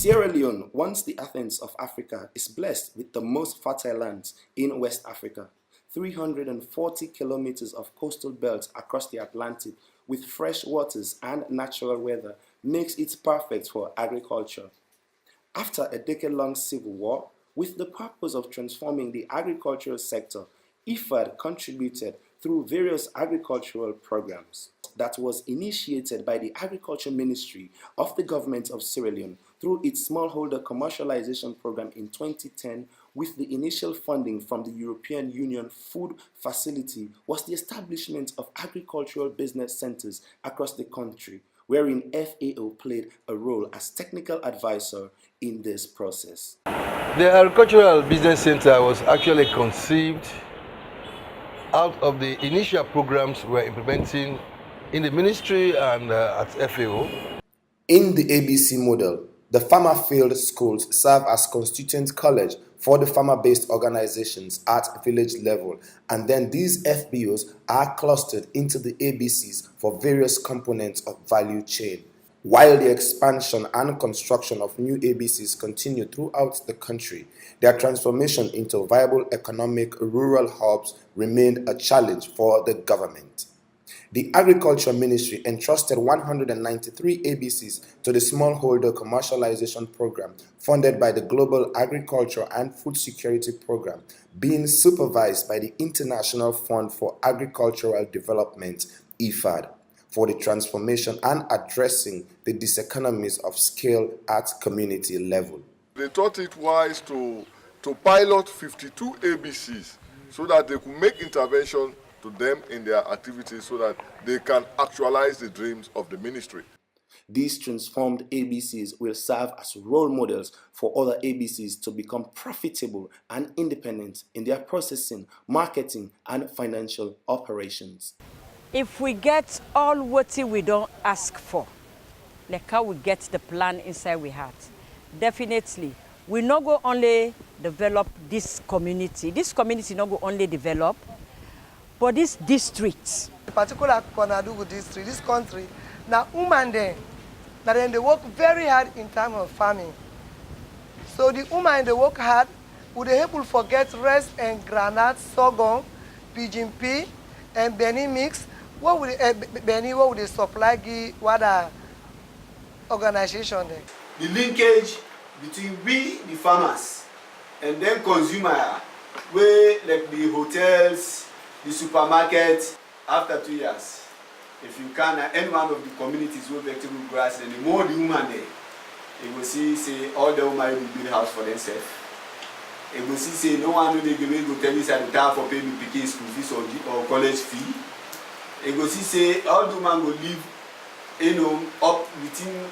Sierra Leone, once the Athens of Africa, is blessed with the most fertile lands in West Africa. 340 kilometers of coastal belts across the Atlantic with fresh waters and natural weather makes it perfect for agriculture. After a decade-long civil war, with the purpose of transforming the agricultural sector, IFAD contributed through various agricultural programs that was initiated by the Agriculture Ministry of the Government of Sierra Leone through its smallholder commercialization program in 2010, with the initial funding from the European Union Food Facility, was the establishment of agricultural business centers across the country, wherein FAO played a role as technical advisor in this process. The Agricultural Business Center was actually conceived out of the initial programs we're implementing in the ministry and at FAO. In the ABC model, the farmer field schools serve as constituent college for the farmer-based organizations at village level, and then these FBOs are clustered into the ABCs for various components of value chain. While the expansion and construction of new ABCs continue throughout the country, their transformation into viable economic rural hubs remained a challenge for the government. The Agriculture Ministry entrusted 193 ABCs to the Smallholder Commercialization Program, funded by the Global Agriculture and Food Security Program, being supervised by the International Fund for Agricultural Development, IFAD, for the transformation and addressing the diseconomies of scale at community level. They thought it wise to pilot 52 ABCs so that they could make intervention to them in their activities so that they can actualize the dreams of the ministry. These transformed ABCs will serve as role models for other ABCs to become profitable and independent in their processing, marketing, and financial operations. If we get all what we don't ask for, like how we get the plan inside we had, definitely we not go only develop this community not go only develop, but this district. In particular, Konadugu district, this country, now women there, that then they work very hard in terms of farming. So the women they work hard, would they able to forget rice and granite, sorghum, pigeon pea, and Benny mix. What would they supply give what organization there? The linkage between we, the farmers, and then consumer, where like the hotels, the supermarket, after 2 years, if you can, any one of the communities where vegetable grass, and the more the woman there, you will see, say, all the women will build house for themselves. You will see, say, no one will go tell me that the time for paying picking school fees or college fee. You will see, say, all the women will live, up within,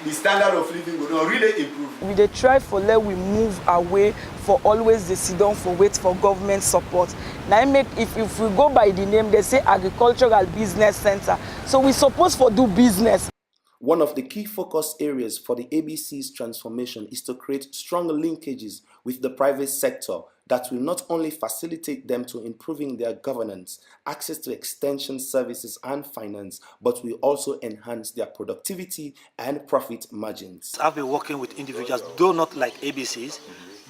the standard of living will not really improve. We dey try for let we move away for always the sit down for wait for government support. Now make if we go by the name, they say Agricultural Business Center. So we supposed for do business. One of the key focus areas for the ABC's transformation is to create strong linkages with the private sector that will not only facilitate them to improving their governance, access to extension services and finance, but will also enhance their productivity and profit margins. I've been working with individuals, though not like ABCs,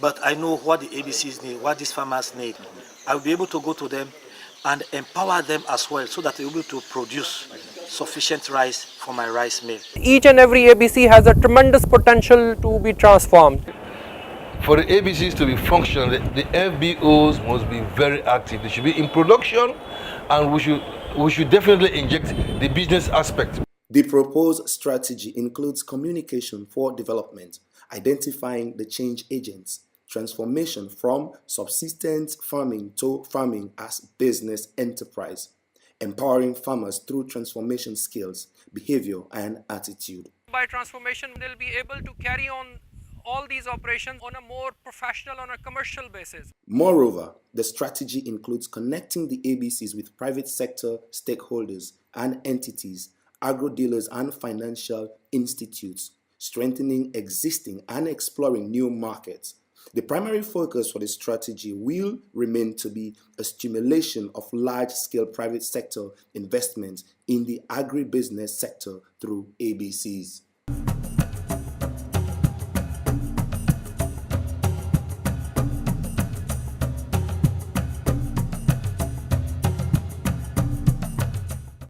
but I know what the ABCs need, what these farmers need. I'll be able to go to them and empower them as well so that they're able to produce sufficient rice for my rice mill. Each and every ABC has a tremendous potential to be transformed. For the ABCs to be functional, the FBOs must be very active. They should be in production, and we should definitely inject the business aspect. The proposed strategy includes communication for development, identifying the change agents, transformation from subsistence farming to farming as business enterprise, empowering farmers through transformation skills, behavior, and attitude. By transformation, they'll be able to carry on all these operations on a more professional, on a commercial basis. Moreover, the strategy includes connecting the ABCs with private sector stakeholders and entities, agro-dealers and financial institutes, strengthening existing and exploring new markets. The primary focus for the strategy will remain to be a stimulation of large-scale private sector investment in the agribusiness sector through ABCs.